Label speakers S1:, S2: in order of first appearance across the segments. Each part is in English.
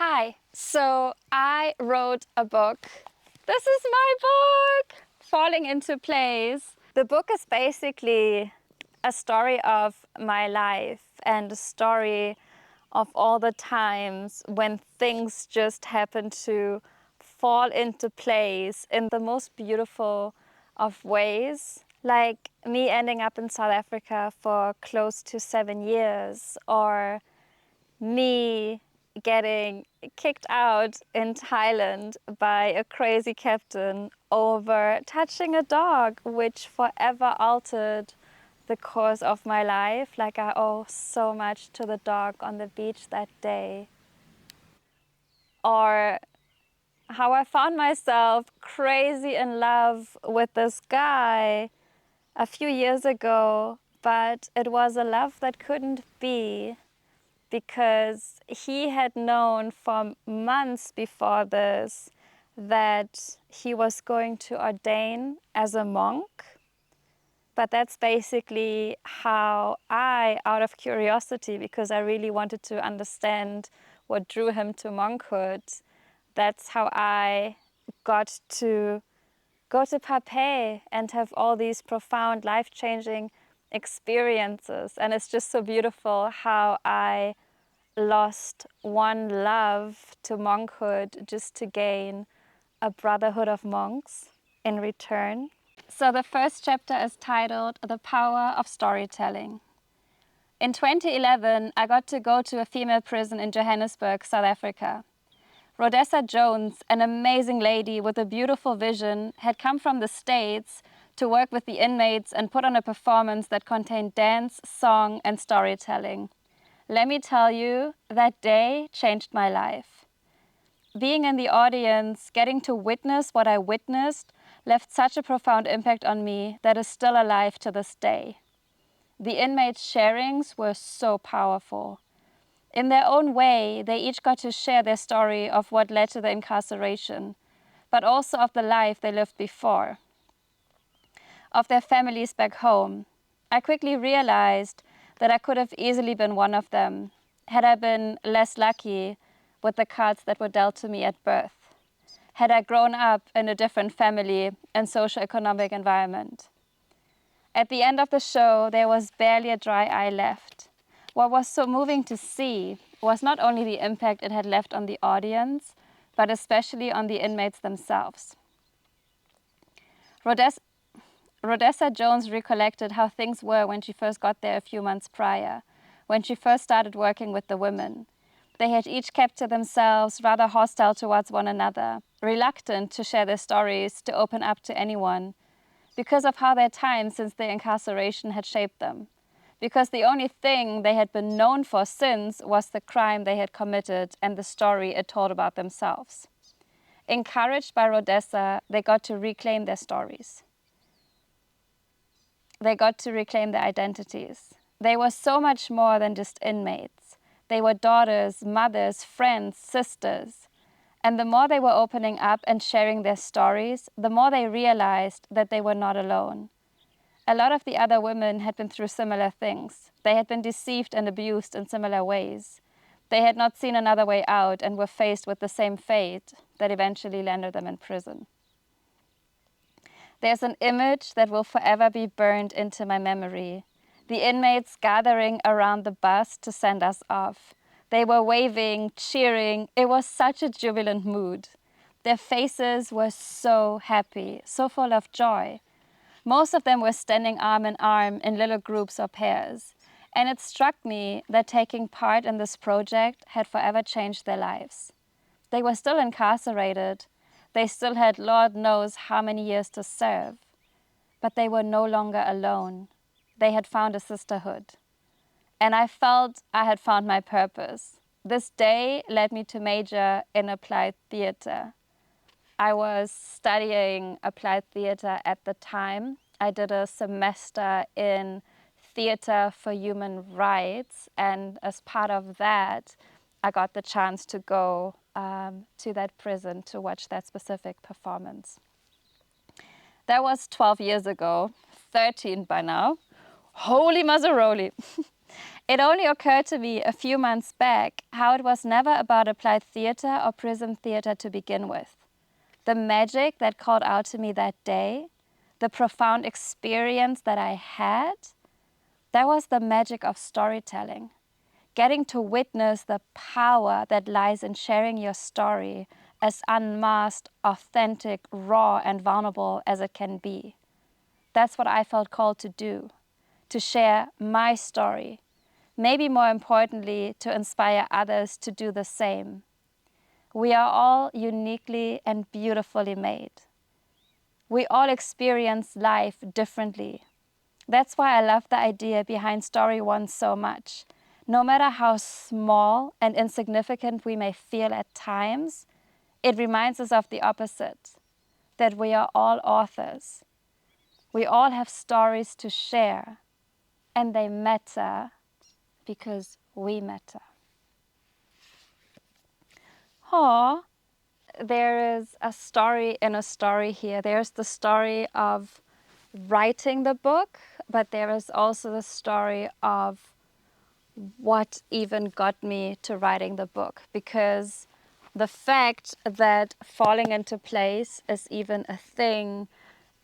S1: Hi, so I wrote a book. This is my book, Falling into Place. The book is basically a story of my life and a story of all the times when things just happen to fall into place in the most beautiful of ways. Like me ending up in South Africa for close to 7 years, or me getting kicked out in Thailand by a crazy captain over touching a dog, which forever altered the course of my life. Like, I owe so much to the dog on the beach that day. Or how I found myself crazy in love with this guy a few years ago, but it was a love that couldn't be, because he had known for months before this that he was going to ordain as a monk. But that's basically how I, out of curiosity, because I really wanted to understand what drew him to monkhood, that's how I got to go to Papay and have all these profound, life-changing experiences. And it's just so beautiful how I lost one love to monkhood just to gain a brotherhood of monks in return. So the first chapter is titled The Power of Storytelling. In 2011, I got to go to a female prison in Johannesburg, South Africa. Rhodessa Jones, an amazing lady with a beautiful vision, had come from the States to work with the inmates and put on a performance that contained dance, song, and storytelling. Let me tell you, that day changed my life. Being in the audience, getting to witness what I witnessed, left such a profound impact on me that is still alive to this day. The inmates' sharings were so powerful. In their own way, they each got to share their story of what led to the incarceration, but also of the life they lived before, of their families back home. I quickly realized that I could have easily been one of them, had I been less lucky with the cards that were dealt to me at birth, had I grown up in a different family and socioeconomic environment. At the end of the show, there was barely a dry eye left. What was so moving to see was not only the impact it had left on the audience, but especially on the inmates themselves. Rhodessa Jones recollected how things were when she first got there a few months prior, when she first started working with the women. They had each kept to themselves, rather hostile towards one another, reluctant to share their stories, to open up to anyone, because of how their time since their incarceration had shaped them. Because the only thing they had been known for since was the crime they had committed and the story it told about themselves. Encouraged by Rhodessa, they got to reclaim their stories. They got to reclaim their identities. They were so much more than just inmates. They were daughters, mothers, friends, sisters. And the more they were opening up and sharing their stories, the more they realized that they were not alone. A lot of the other women had been through similar things. They had been deceived and abused in similar ways. They had not seen another way out and were faced with the same fate that eventually landed them in prison. There's an image that will forever be burned into my memory. The inmates gathering around the bus to send us off. They were waving, cheering. It was such a jubilant mood. Their faces were so happy, so full of joy. Most of them were standing arm in arm in little groups or pairs. And it struck me that taking part in this project had forever changed their lives. They were still incarcerated. They still had Lord knows how many years to serve. But they were no longer alone. They had found a sisterhood. And I felt I had found my purpose. This day led me to major in applied theater. I was studying applied theater at the time. I did a semester in theater for human rights, and as part of that, I got the chance to go to that prison to watch that specific performance. That was 12 years ago, 13 by now. Holy Mazzaroli! It only occurred to me a few months back how it was never about applied theater or prison theater to begin with. The magic that called out to me that day, the profound experience that I had, that was the magic of storytelling. Getting to witness the power that lies in sharing your story as unmasked, authentic, raw, and vulnerable as it can be. That's what I felt called to do, to share my story. Maybe more importantly, to inspire others to do the same. We are all uniquely and beautifully made. We all experience life differently. That's why I love the idea behind Story.One so much. No matter how small and insignificant we may feel at times, it reminds us of the opposite, that we are all authors. We all have stories to share, and they matter because we matter. Oh, there is a story in a story here. There's the story of writing the book, but there is also the story of what even got me to writing the book, because the fact that falling into place is even a thing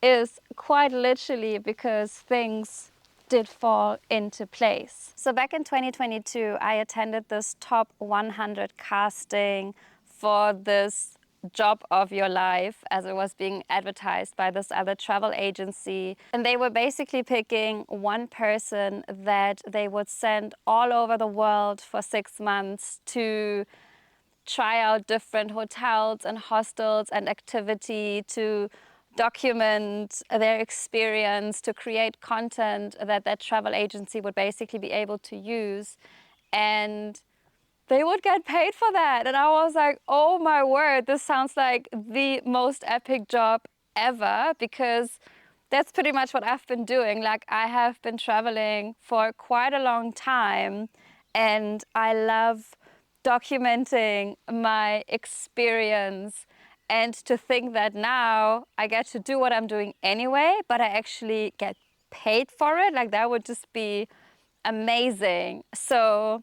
S1: is quite literally because things did fall into place. So back in 2022, I attended this top 100 casting for this job of your life, as it was being advertised by this other travel agency. And they were basically picking one person that they would send all over the world for 6 months to try out different hotels and hostels and activity, to document their experience, to create content that that travel agency would basically be able to use. And they would get paid for that. And I was like, oh my word, this sounds like the most epic job ever, because that's pretty much what I've been doing. Like, I have been traveling for quite a long time, and I love documenting my experience. And to think that now I get to do what I'm doing anyway, but I actually get paid for it, like that would just be amazing. So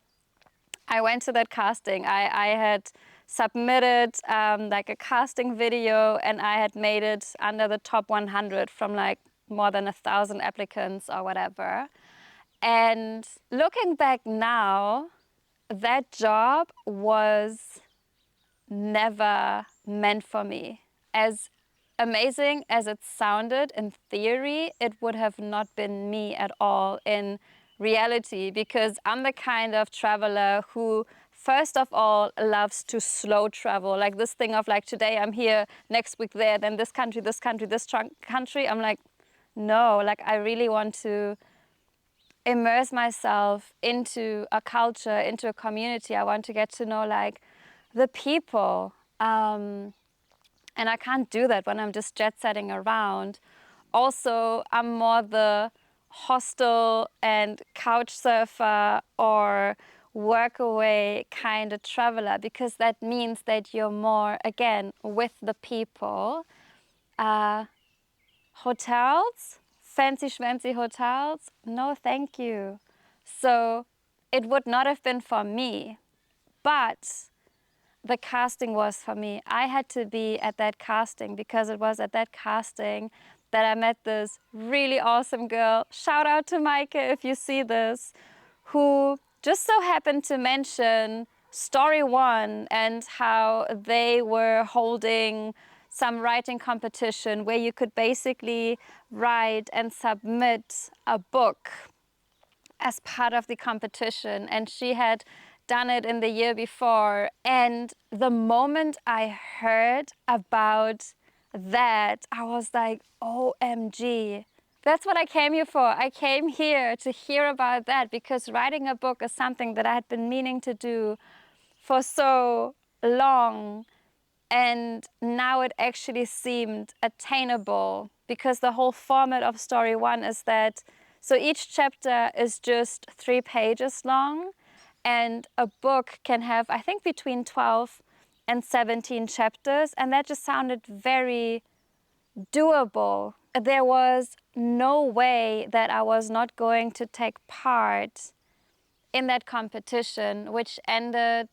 S1: I went to that casting. I had submitted like a casting video, and I had made it under the top 100 from like more than 1,000 applicants or whatever. And looking back now, that job was never meant for me. As amazing as it sounded in theory, it would have not been me at all in reality, because I'm the kind of traveler who, first of all, loves to slow travel. Like this thing of like, today I'm here, next week there, then this country, this country, this country. I'm like, no, like I really want to immerse myself into a culture, into a community. I want to get to know like the people. And I can't do that when I'm just jet setting around. Also, I'm more the hostel and couch surfer or work away kind of traveler, because that means that you're more, again, with the people. Hotels, fancy schmancy hotels, no thank you. So it would not have been for me, but the casting was for me. I had to be at that casting because it was at that casting that I met this really awesome girl. Shout out to Maike if you see this, who just so happened to mention Story.One and how they were holding some writing competition where you could basically write and submit a book as part of the competition, and she had done it in the year before. And the moment I heard about that, I was like, OMG. That's what I came here for. I came here to hear about that, because writing a book is something that I had been meaning to do for so long. And now it actually seemed attainable, because the whole format of Story.One is that, so each chapter is just 3 pages long, and a book can have, I think, between 12 and 17 chapters, and that just sounded very doable. There was no way that I was not going to take part in that competition, which ended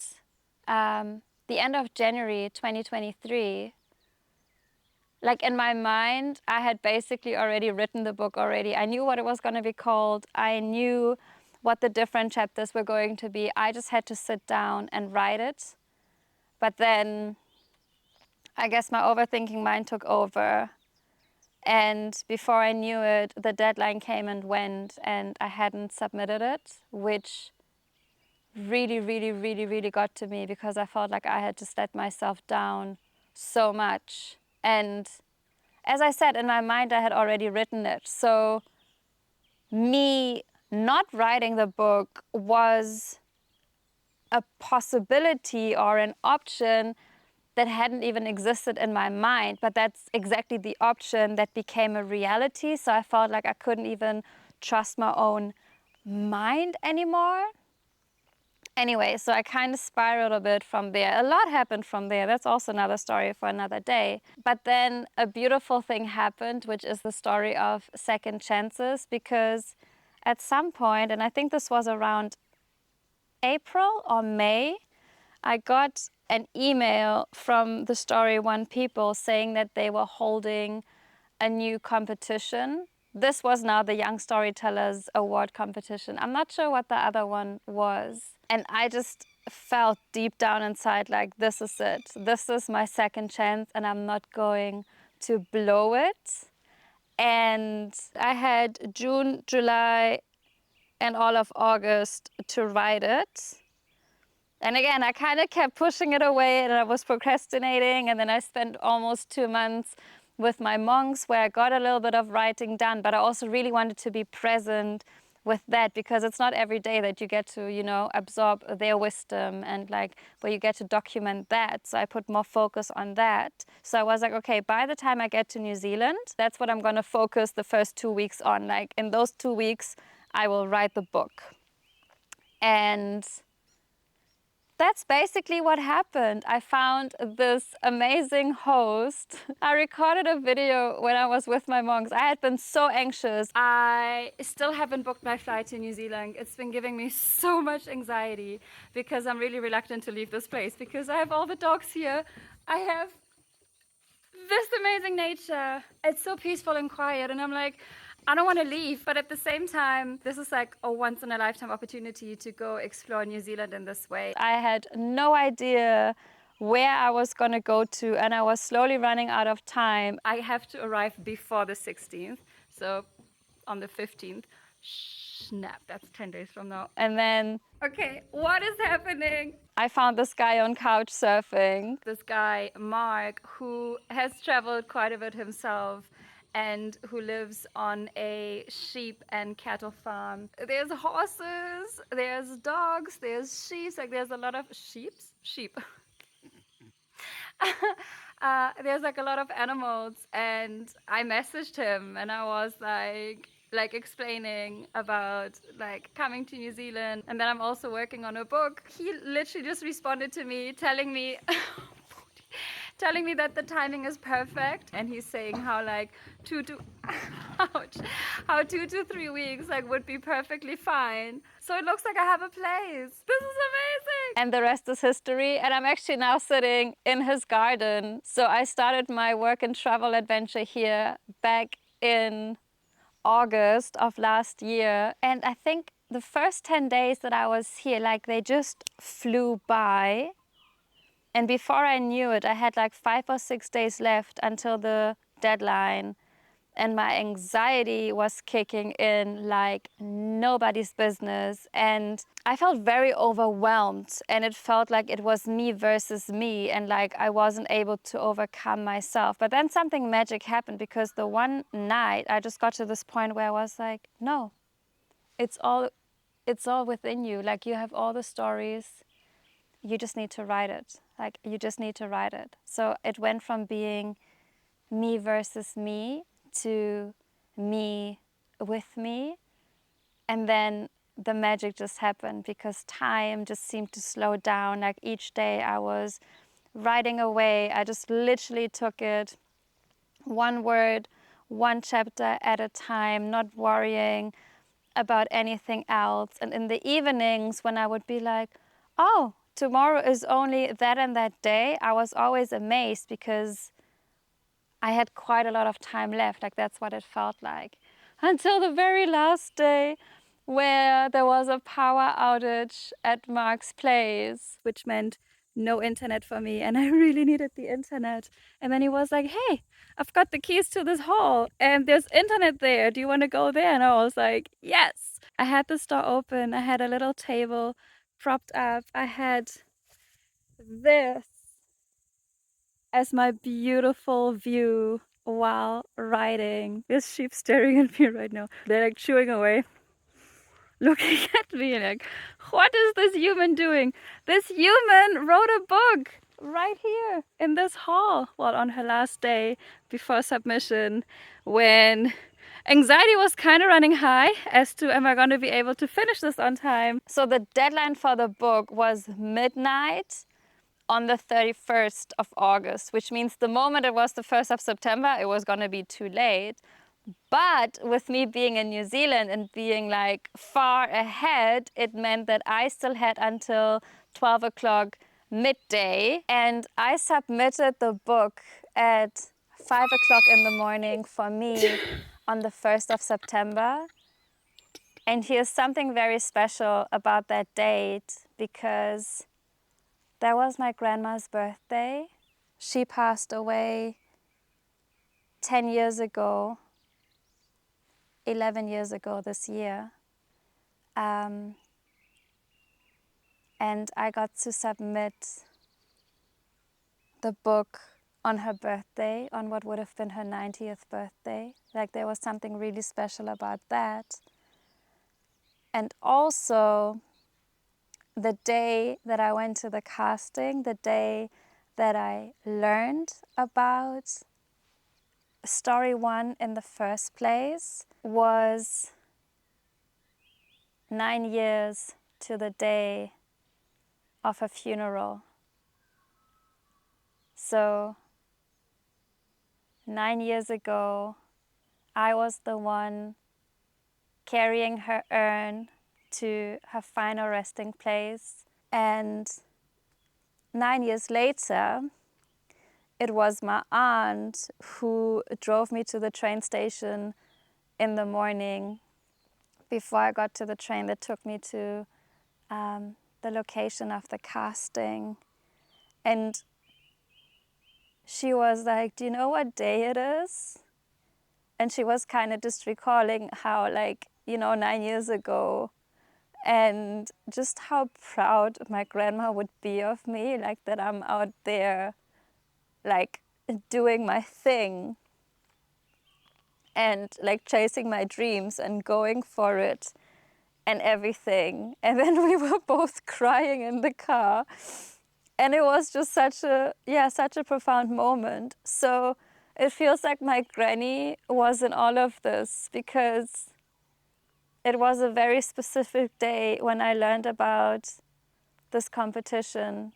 S1: the end of January 2023, like in my mind, I had basically already written the book already. I knew what it was going to be called. I knew what the different chapters were going to be. I just had to sit down and write it. But then I guess my overthinking mind took over. And before I knew it, the deadline came and went, and I hadn't submitted it, which really, really, really, really got to me because I felt like I had just let myself down so much. And as I said, in my mind, I had already written it. So me not writing the book was a possibility or an option that hadn't even existed in my mind, but that's exactly the option that became a reality. So I felt like I couldn't even trust my own mind anymore. Anyway, so I kind of spiraled a bit from there. A lot happened from there. That's also another story for another day. But then a beautiful thing happened, which is the story of second chances, because at some point, and I think this was around April or May, I got an email from the Story.One people saying that they were holding a new competition. This was now the Young Storytellers Award competition. I'm not sure what the other one was. And I just felt deep down inside like, this is it. This is my second chance and I'm not going to blow it. And I had June, July, and all of August to write it. And again, I kind of kept pushing it away and I was procrastinating. And then I spent almost 2 months with my monks where I got a little bit of writing done. But I also really wanted to be present with that because it's not every day that you get to, you know, absorb their wisdom and like where you get to document that. So I put more focus on that. So I was like, okay, by the time I get to New Zealand, that's what I'm going to focus the first 2 weeks on. Like in those 2 weeks, I will write the book. And that's basically what happened. I found this amazing host. I recorded a video when I was with my monks. I had been so anxious. I still haven't booked my flight to New Zealand. It's been giving me so much anxiety because I'm really reluctant to leave this place because I have all the dogs here. I have this amazing nature. It's so peaceful and quiet and I'm like, I don't want to leave, but at the same time, this is like a once-in-a-lifetime opportunity to go explore New Zealand in this way. I had no idea where I was going to go to, and I was slowly running out of time. I have to arrive before the 16th, so on the 15th. Snap, that's 10 days from now. And then, okay, what is happening? I found this guy on Couchsurfing. This guy, Mark, who has traveled quite a bit himself and who lives on a sheep and cattle farm. There's horses, there's dogs, there's sheep, like there's a lot of sheep. There's like a lot of animals and I messaged him and I was like explaining about like coming to New Zealand and then I'm also working on a book. He literally just responded to me telling me that the timing is perfect and he's saying how like 2 to 3 weeks like would be perfectly fine. So it looks like I have a place. This is amazing. And the rest is history. And I'm actually now sitting in his garden. So I started my work and travel adventure here back in August of last year. And I think the first 10 days that I was here, like they just flew by. And before I knew it, I had like 5 or 6 days left until the deadline. And my anxiety was kicking in like nobody's business. And I felt very overwhelmed. And it felt like it was me versus me. And like I wasn't able to overcome myself. But then something magic happened because the one night I just got to this point where I was like, no, it's all within you. Like you have all the stories. You just need to write it. Like you just need to write it. So it went from being me versus me to me with me. And then the magic just happened because time just seemed to slow down. Like each day I was writing away. I just literally took it one word, one chapter at a time, not worrying about anything else. And in the evenings, when I would be like, oh, tomorrow is only that and that day, I was always amazed because I had quite a lot of time left. Like, that's what it felt like. Until the very last day, where there was a power outage at Mark's place, which meant no internet for me, and I really needed the internet. And then he was like, hey, I've got the keys to this hall and there's internet there. Do you want to go there? And I was like, yes. I had the store open. I had a little table propped up. I had this as my beautiful view while riding. There's sheep staring at me right now. They're like chewing away, looking at me like, what is this human doing? This human wrote a book right here in this hall. Well, on her last day before submission, when anxiety was kind of running high as to, am I going to be able to finish this on time? So the deadline for the book was midnight on the 31st of August, which means the moment it was the 1st of September, it was going to be too late. But with me being in New Zealand and being like far ahead, it meant that I still had until 12 o'clock midday. And I submitted the book at 5 o'clock in the morning for me on the 1st of September. And here's something very special about that date, because that was my grandma's birthday. She passed away 10 years ago, 11 years ago this year. And I got to submit the book on her birthday, on what would have been her 90th birthday. Like, there was something really special about that. And also, the day that I went to the casting, the day that I learned about Story.One in the first place, was 9 years to the day of her funeral. So 9 years ago, I was the one carrying her urn to her final resting place. And 9 years later, it was my aunt who drove me to the train station in the morning before I got to the train that took me to the location of the casting. And she was like, do you know what day it is? And she was kind of just recalling how, like, 9 years ago, and just how proud my grandma would be of me, like that I'm out there, like, doing my thing and like chasing my dreams and going for it and everything. And then we were both crying in the car. And it was just such a profound moment. So it feels like my granny was in all of this, because it was a very specific day when I learned about this competition.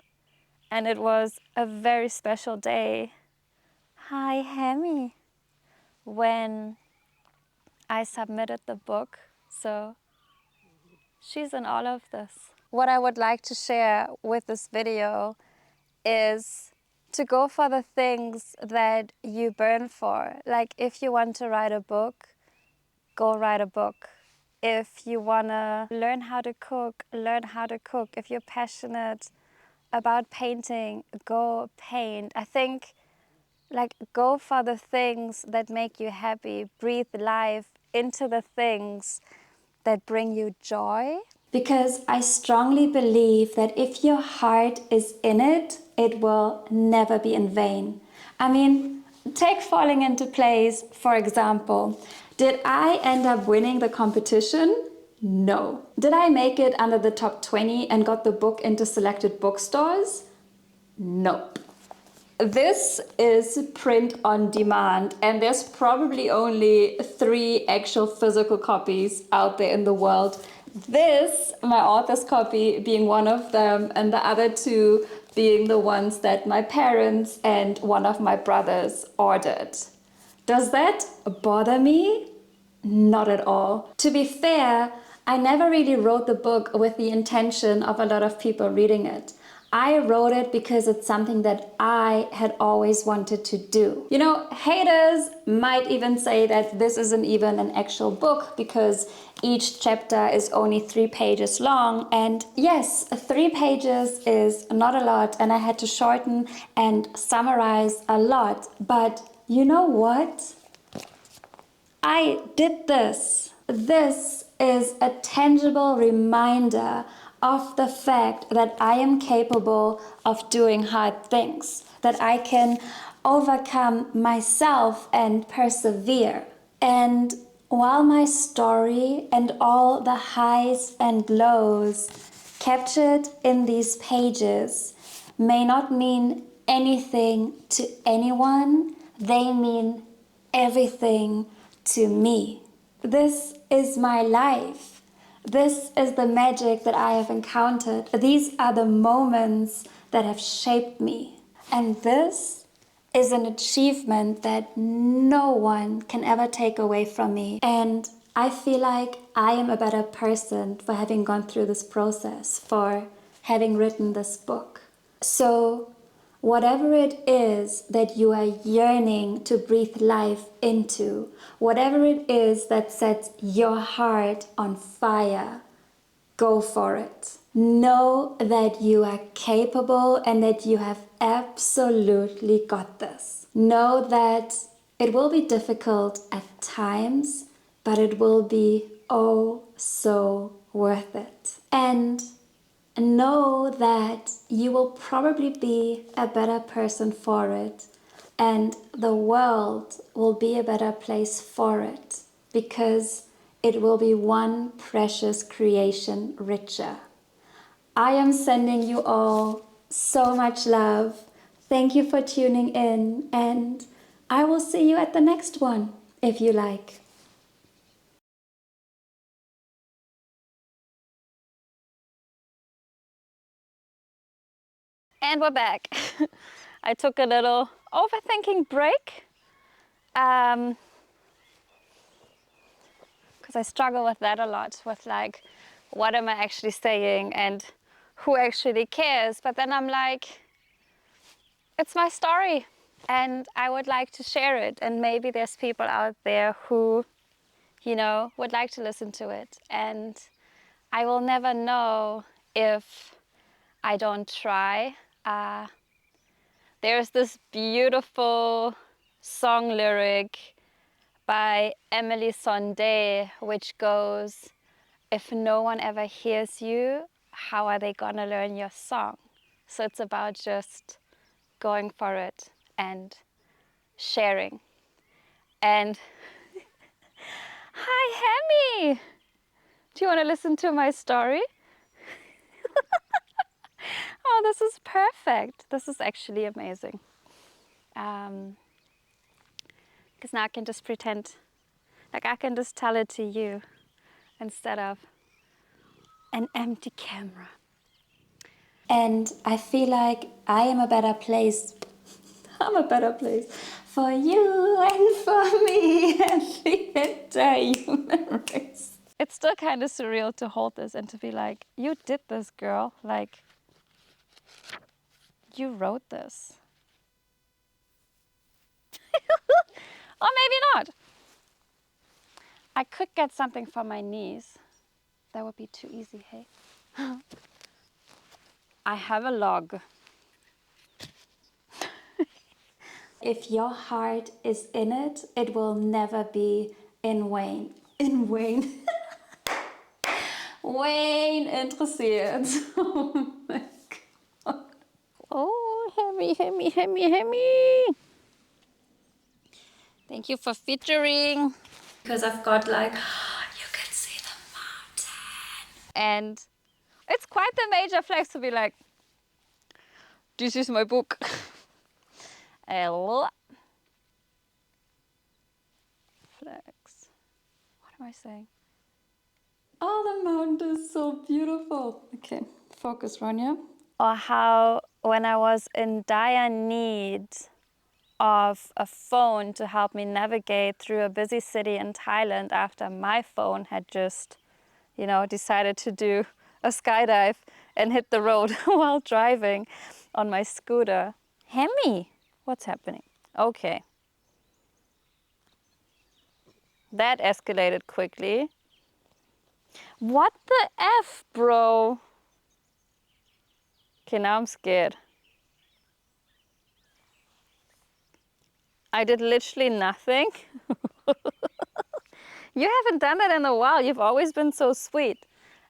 S1: And it was a very special day. Hi, Hemi. When I submitted the book. So she's in all of this. What I would like to share with this video is to go for the things that you burn for. Like, if you want to write a book, go write a book. If you want to learn how to cook, learn how to cook. If you're passionate about painting, go paint. I think, like, go for the things that make you happy. Breathe life into the things that bring you joy. Because I strongly believe that if your heart is in it, it will never be in vain. I mean, take Falling Into Place, for example. Did I end up winning the competition? No. Did I make it under the top 20 and got the book into selected bookstores? Nope. This is print on demand, and there's probably only 3 actual physical copies out there in the world. This, my author's copy, being one of them, and the other 2 being the ones that my parents and one of my brothers ordered. Does that bother me? Not at all. To be fair, I never really wrote the book with the intention of a lot of people reading it. I wrote it because it's something that I had always wanted to do. You know, haters might even say that this isn't even an actual book because each chapter is only 3 pages long. And yes, 3 pages is not a lot, and I had to shorten and summarize a lot. But you know what? I did this. This is a tangible reminder of the fact that I am capable of doing hard things, that I can overcome myself and persevere. And while my story and all the highs and lows captured in these pages may not mean anything to anyone, they mean everything to me. This is my life. This is the magic that I have encountered. These are the moments that have shaped me. And this is an achievement that no one can ever take away from me. And I feel like I am a better person for having gone through this process, for having written this book. So, whatever it is that you are yearning to breathe life into, whatever it is that sets your heart on fire, go for it. Know that you are capable and that you have absolutely got this. Know that it will be difficult at times, but it will be oh so worth it. And know that you will probably be a better person for it, and the world will be a better place for it because it will be one precious creation richer. I am sending you all so much love. Thank you for tuning in, and I will see you at the next one if you like. And we're back. I took a little overthinking break because I struggle with that a lot, with like, what am I actually saying and who actually cares? But then I'm like, it's my story and I would like to share it. And maybe there's people out there who, you know, would like to listen to it. And I will never know if I don't try. There's this beautiful song lyric by Emily Sondé, which goes, if no one ever hears you, how are they gonna learn your song? So it's about just going for it and sharing. And hi, Hemi! Do you want to listen to my story? Oh, this is perfect. This is actually amazing. Because now I can just pretend, like I can just tell it to you instead of an empty camera. And I feel like I am a better place. I'm a better place for you and for me and the entire human race. It's still kind of surreal to hold this and to be like, you did this, girl. Like, you wrote this. Or maybe not. I could get something for my knees. That would be too easy, hey? I have a log. If your heart is in it, it will never be in vain. In vain. Wayne interessiert. Oh my God. Oh, Hemi, Hemi, Hemi, Hemi. Thank you for featuring. Because I've got like, you can see the mountain. And it's quite the major flex to be like, this is my book. Hello. Flex. What am I saying? Oh, the mountain is so beautiful. Okay, focus, Ronja. Or how when I was in dire need of a phone to help me navigate through a busy city in Thailand after my phone had just, you know, decided to do a skydive and hit the road while driving on my scooter. Hemi, what's happening? Okay. That escalated quickly. What the F, bro? Okay, now I'm scared. I did literally nothing. You haven't done that in a while. You've always been so sweet.